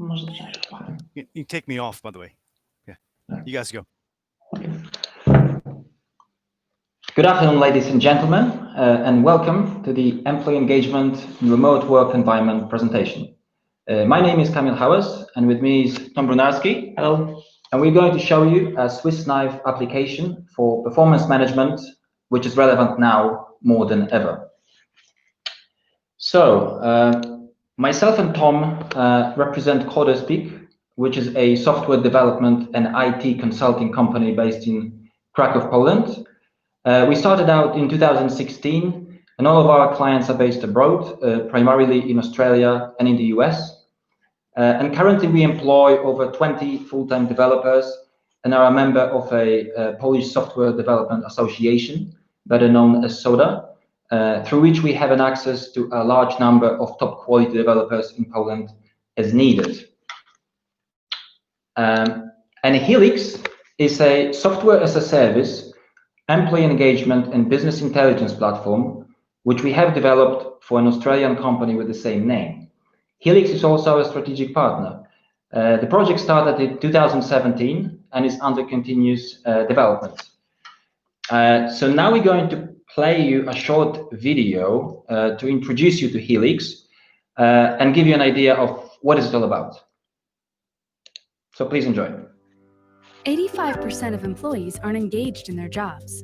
You take me off, by the way. Yeah, you guys go. Good afternoon, ladies and gentlemen, and welcome to the Employee Engagement in Remote Work Environment presentation. My name is Kamil Halas, and with me is Tom Brunarski. Hello. And we're going to show you a Swiss knife application for performance management, which is relevant now more than ever. So, myself and Tom represent CodersPeak, which is a software development and IT consulting company based in Krakow, Poland. We started out in 2016, and all of our clients are based abroad, primarily in Australia and in the US. And currently we employ over 20 full-time developers and are a member of a Polish Software Development Association, better known as SODA, through which we have an access to a large number of top quality developers in Poland as needed. And Helix is a software as a service employee engagement and business intelligence platform, which we have developed for an Australian company with the same name. Helix is also a strategic partner. The project started in 2017 and is under continuous development. So now we're going to play you a short video to introduce you to Helix and give you an idea of what it's all about. So please enjoy. 85% of employees aren't engaged in their jobs.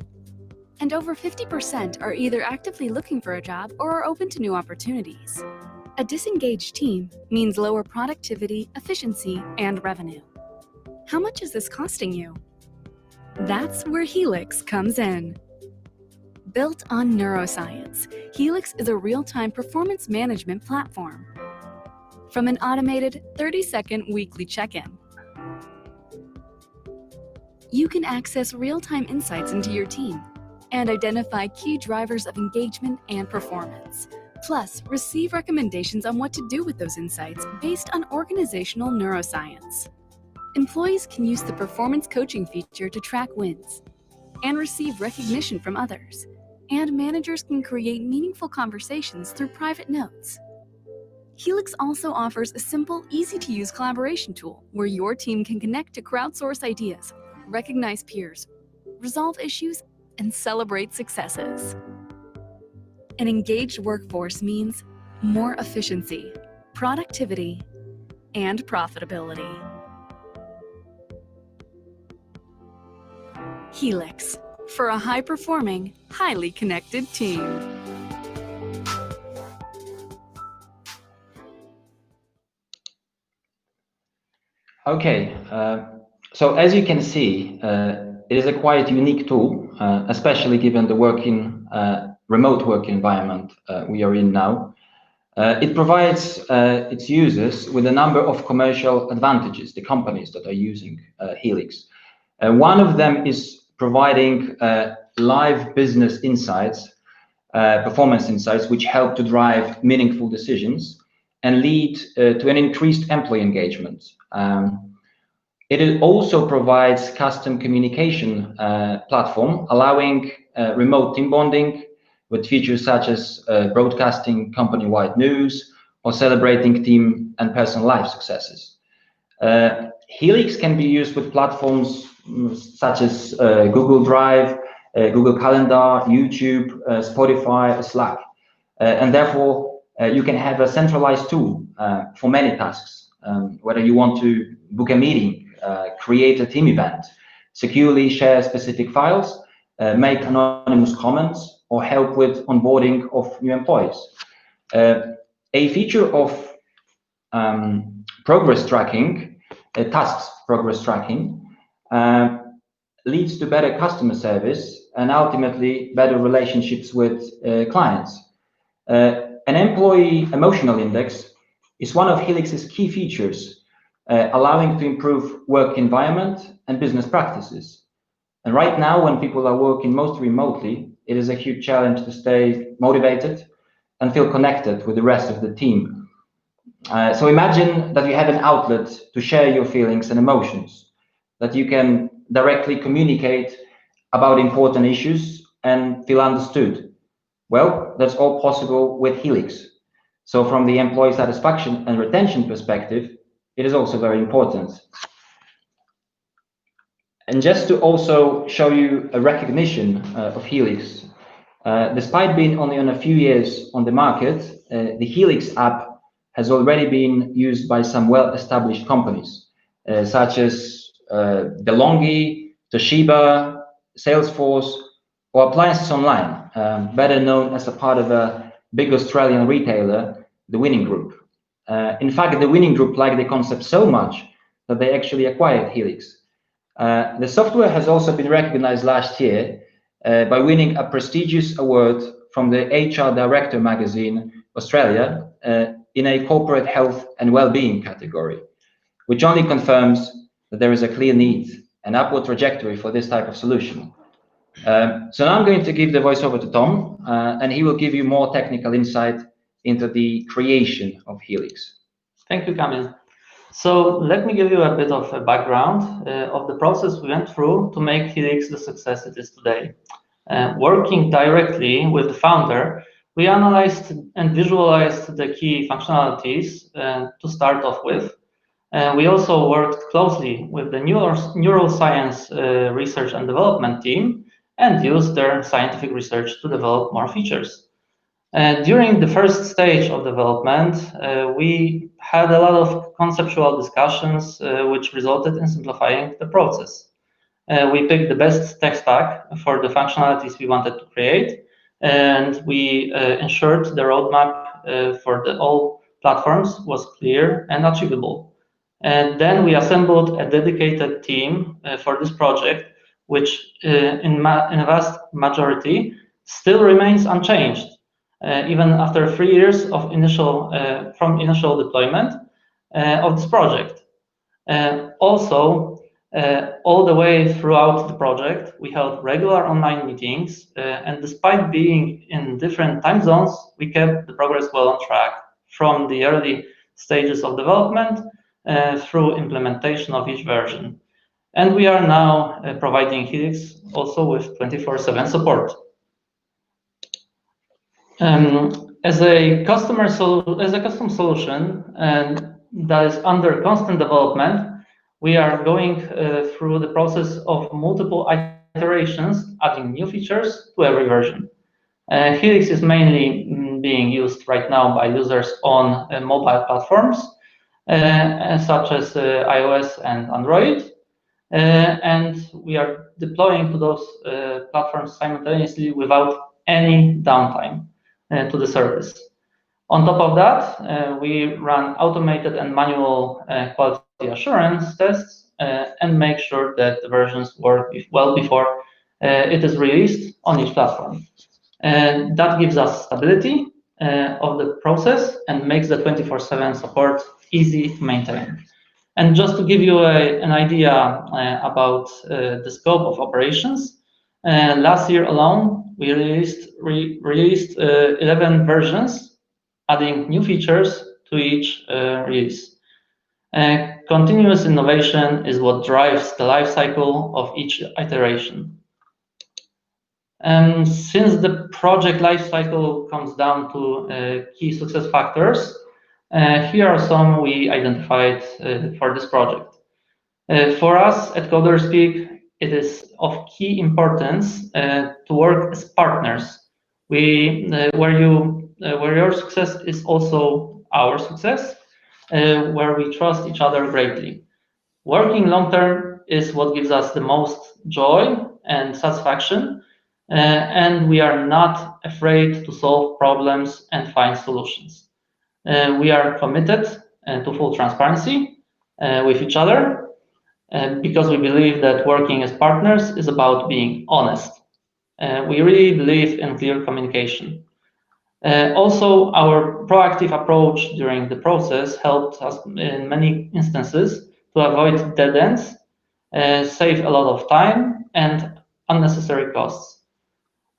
And over 50% are either actively looking for a job or are open to new opportunities. A disengaged team means lower productivity, efficiency, and revenue. How much is this costing you? That's where Helix comes in. Built on neuroscience, Helix is a real-time performance management platform. From an automated 30-second weekly check-in, you can access real-time insights into your team and identify key drivers of engagement and performance. Plus, receive recommendations on what to do with those insights based on organizational neuroscience. Employees can use the performance coaching feature to track wins and receive recognition from others. And managers can create meaningful conversations through private notes. Helix also offers a simple, easy-to-use collaboration tool where your team can connect to crowdsource ideas, recognize peers, resolve issues, and celebrate successes. An engaged workforce means more efficiency, productivity, and profitability. Helix, for a high-performing, highly connected team. Okay. So as you can see, it is a quite unique tool, especially given the remote work environment we are in now. It provides its users with a number of commercial advantages, the companies that are using Helix. One of them is providing live business insights, performance insights, which help to drive meaningful decisions and lead to an increased employee engagement. It also provides custom communication platform, allowing remote team bonding with features such as broadcasting company-wide news or celebrating team and personal life successes. Helix can be used with platforms such as Google Drive, Google Calendar, YouTube, Spotify, Slack. And therefore, you can have a centralized tool for many tasks, whether you want to book a meeting, create a team event, securely share specific files, make anonymous comments, or help with onboarding of new employees. A feature of progress tracking, tasks progress tracking, leads to better customer service and ultimately better relationships with clients. An employee emotional index is one of Helix's key features, allowing to improve work environment and business practices. And right now, when people are working mostly remotely, it is a huge challenge to stay motivated and feel connected with the rest of the team. So imagine that you have an outlet to share your feelings and emotions, that you can directly communicate about important issues and feel understood. Well, that's all possible with Helix. So from the employee satisfaction and retention perspective, it is also very important. And just to also show you a recognition of Helix, despite being only on a few years on the market, the Helix app has already been used by some well-established companies, such as DeLonghi, Toshiba, Salesforce, or Appliances Online, better known as a part of a big Australian retailer, the Winning Group. In fact, the Winning Group liked the concept so much that they actually acquired Helix. The software has also been recognized last year by winning a prestigious award from the HR Director magazine, Australia, in a corporate health and well-being category, which only confirms that there is a clear need, an upward trajectory for this type of solution. So now I'm going to give the voice over to Tom, and he will give you more technical insight into the creation of Helix. Thank you, Kamil. So let me give you a bit of a background of the process we went through to make Helix the success it is today. Working directly with the founder, we analyzed and visualized the key functionalities to start off with. We also worked closely with the neuroscience research and development team and used their scientific research to develop more features. During the first stage of development, we had a lot of conceptual discussions, which resulted in simplifying the process. We picked the best tech stack for the functionalities we wanted to create, and we ensured the roadmap for all platforms was clear and achievable. And then we assembled a dedicated team for this project, which in a vast majority still remains unchanged, even after 3 years of from initial deployment of this project. Also, all the way throughout the project, we held regular online meetings, and despite being in different time zones, we kept the progress well on track from the early stages of development through implementation of each version. And we are now providing Helix also with 24/7 support. As a custom solution and that is under constant development, we are going through the process of multiple iterations, adding new features to every version. Helix is mainly being used right now by users on mobile platforms, such as iOS and Android. And we are deploying to those platforms simultaneously without any downtime to the service. On top of that, we run automated and manual quality assurance tests and make sure that the versions work well before it is released on each platform. And that gives us stability of the process and makes the 24/7 support easy to maintain. And just to give you an idea about the scope of operations, last year alone, we released 11 versions, adding new features to each release. Continuous innovation is what drives the life cycle of each iteration. And since the project life cycle comes down to key success factors, here are some we identified for this project. For us at CodersPeak, it is of key importance to work as partners. Where your success is also our success, where we trust each other greatly. Working long term is what gives us the most joy and satisfaction, and we are not afraid to solve problems and find solutions. We are committed to full transparency with each other, because we believe that working as partners is about being honest. We really believe in clear communication. Also, our proactive approach during the process helped us in many instances to avoid dead ends, save a lot of time and unnecessary costs.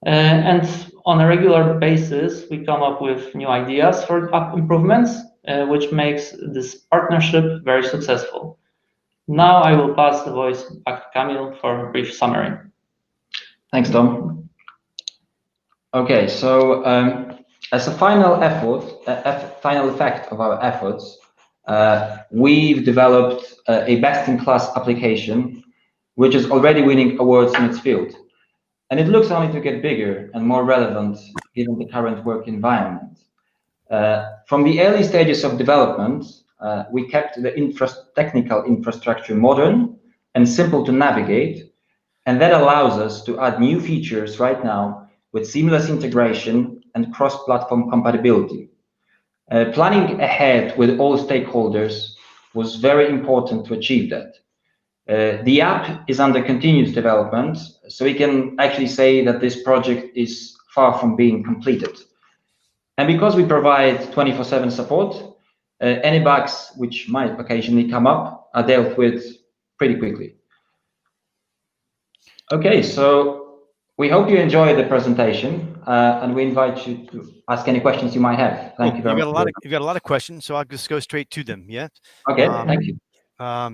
And on a regular basis, we come up with new ideas for app improvements, which makes this partnership very successful. Now I will pass the voice back to Kamil for a brief summary. Thanks, Tom. Okay, so as a final effect of our efforts, we've developed a best-in-class application, which is already winning awards in its field. And it looks only to get bigger and more relevant given the current work environment. From the early stages of development, we kept the technical infrastructure modern and simple to navigate, and that allows us to add new features right now with seamless integration and cross-platform compatibility. Planning ahead with all stakeholders was very important to achieve that. The app is under continuous development, so we can actually say that this project is far from being completed. And because we provide 24/7 support, any bugs which might occasionally come up are dealt with pretty quickly. Okay, so we hope you enjoy the presentation, and we invite you to ask any questions you might have. Thank you very much. You've got a lot of questions, so I'll just go straight to them. Yeah. Okay, thank you.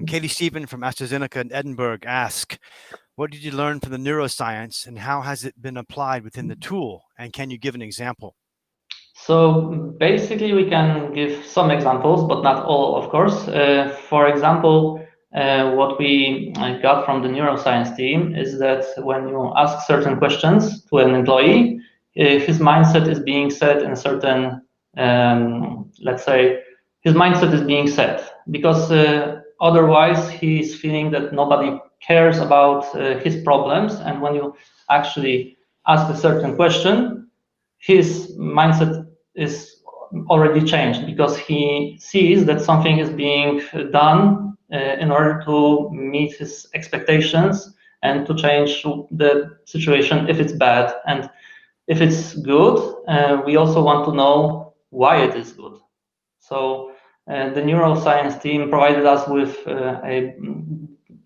Katie Stephen from AstraZeneca in Edinburgh asks, what did you learn from the neuroscience and how has it been applied within the tool? And can you give an example? So basically, we can give some examples, but not all, of course. For example, what we got from the neuroscience team is that when you ask certain questions to an employee, his mindset is being set in a certain, let's say, his mindset is being set because otherwise he's feeling that nobody cares about his problems. And when you actually ask a certain question, his mindset is already changed because he sees that something is being done in order to meet his expectations and to change the situation if it's bad. And if it's good, we also want to know why it is good. So the neuroscience team provided us with a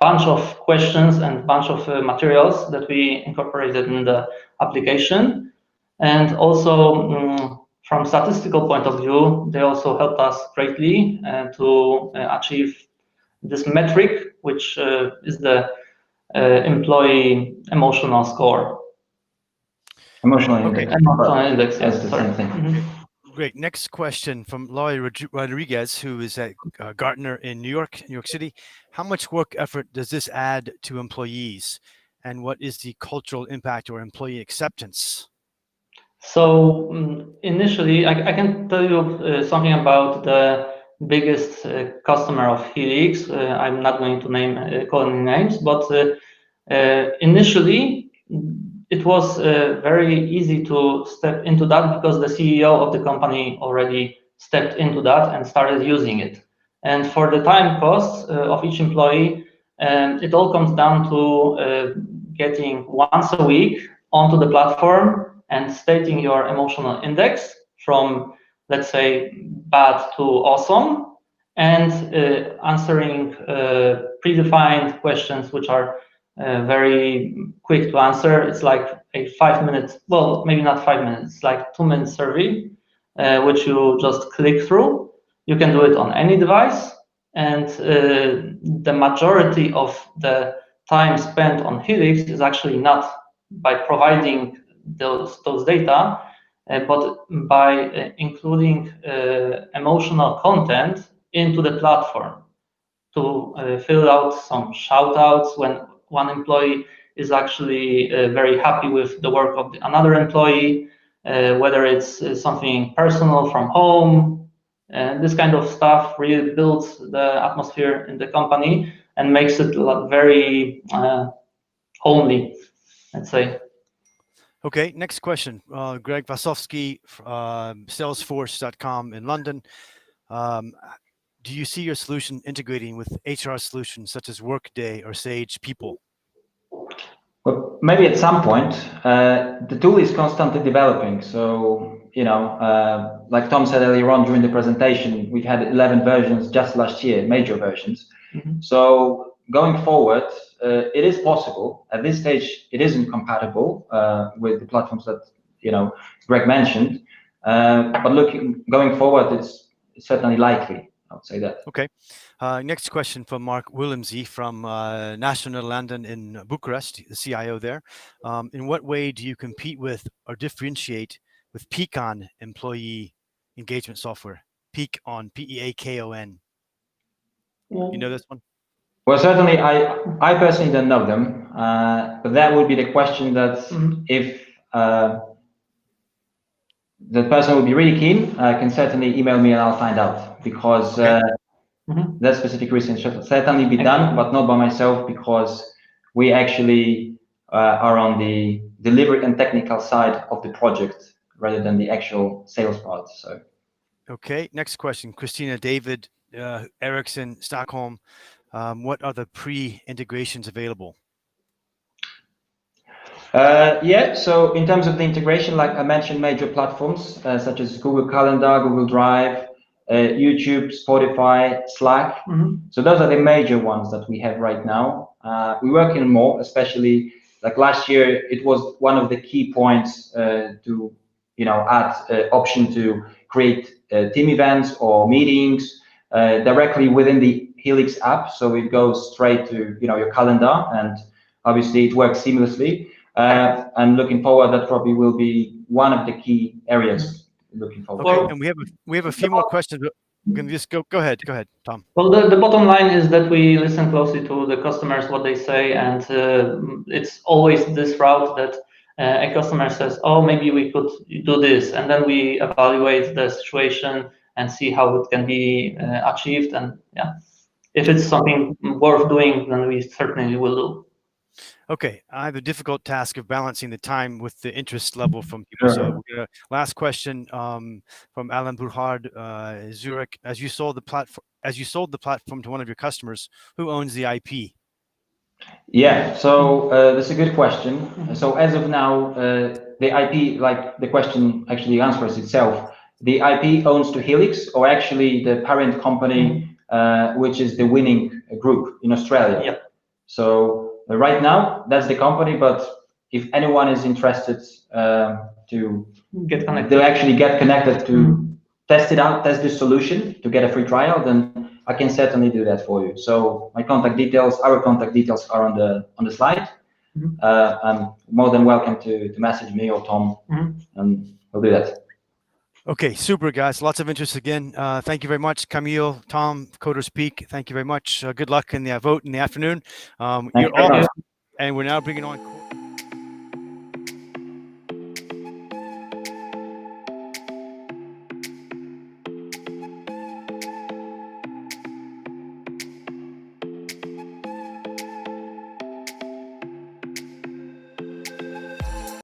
bunch of questions and bunch of materials that we incorporated in the application. And also from statistical point of view, they also helped us greatly to achieve this metric, which is the employee emotional score. Emotional index. Emotional index, yes. That's the same thing. Mm-hmm. Great. Next question from Laurie Rodriguez, who is at Gartner in New York City. How much work effort does this add to employees? And what is the cultural impact or employee acceptance? So initially, I can tell you something about the biggest customer of Helix. I'm not going to call any names, but initially it was very easy to step into that because the CEO of the company already stepped into that and started using it. And for the time costs of each employee, it all comes down to getting once a week onto the platform and stating your emotional index from, let's say, bad to awesome, and answering predefined questions which are very quick to answer. It's like a 5 minute, well, maybe not 5 minutes, it's like 2 minute survey, which you just click through. You can do it on any device, and the majority of the time spent on Helix is actually not by providing those data, but by including emotional content into the platform to fill out some shout outs when one employee is actually very happy with the work of another employee, whether it's something personal from home. This kind of stuff really builds the atmosphere in the company and makes it very homely, let's say. Okay, next question. Greg Wasowski, Salesforce.com in London. Do you see your solution integrating with HR solutions such as Workday or Sage People? Well, maybe at some point. The tool is constantly developing. So, like Tom said earlier on during the presentation, we've had 11 versions just last year, major versions. Mm-hmm. So going forward, it is possible. At this stage, it isn't compatible with the platforms that Greg mentioned. But going forward, it's certainly likely. I would say that. Okay. Next question from Mark Willemse from National London in Bucharest, the CIO there. In what way do you compete with or differentiate with Peakon employee engagement software? Peakon, Peakon. You know this one? Well, certainly, I personally don't know them, but that would be the question that if the person would be really keen, can certainly email me and I'll find out, because that specific research should certainly be done, but not by myself, because we actually are on the delivery and technical side of the project rather than the actual sales part. So. Okay, next question. Christina, David, Ericsson, Stockholm. What are the pre-integrations available? Yeah, so in terms of the integration, like I mentioned, major platforms such as Google Calendar, Google Drive, YouTube, Spotify, Slack. So those are the major ones that we have right now. We're working more, especially like last year, it was one of the key points to, add option to create team events or meetings directly within the Helix app. So it goes straight to, your calendar, and obviously it works seamlessly. I'm looking forward. That probably will be one of the key areas. Looking forward. Okay, and we have a few more questions. But we're gonna just go ahead, Tom. Well, the bottom line is that we listen closely to the customers, what they say, and it's always this route that a customer says, "Oh, maybe we could do this," and then we evaluate the situation and see how it can be achieved. And yeah, if it's something worth doing, then we certainly will do. Okay, I have a difficult task of balancing the time with the interest level from people. So last question from Alan Burhard, Zurich. As you sold the platform to one of your customers, who owns the IP? Yeah, so that's a good question. So as of now, the IP, like the question actually answers itself. The IP owns to Helix, or actually the parent company, which is the winning group in Australia. Yeah. So right now, that's the company, but if anyone is interested to Get connected, they'll actually get connected to test it out, test this solution to get a free trial, then I can certainly do that for you. So my contact details, our contact details are on the slide. I'm more than welcome to message me or Tom, and we'll do that. Okay, super, guys. Lots of interest again. Thank you very much, Kamil, Tom, CodersPeak. Thank you very much. Good luck in the vote in the afternoon. You're all, and we're now bringing on.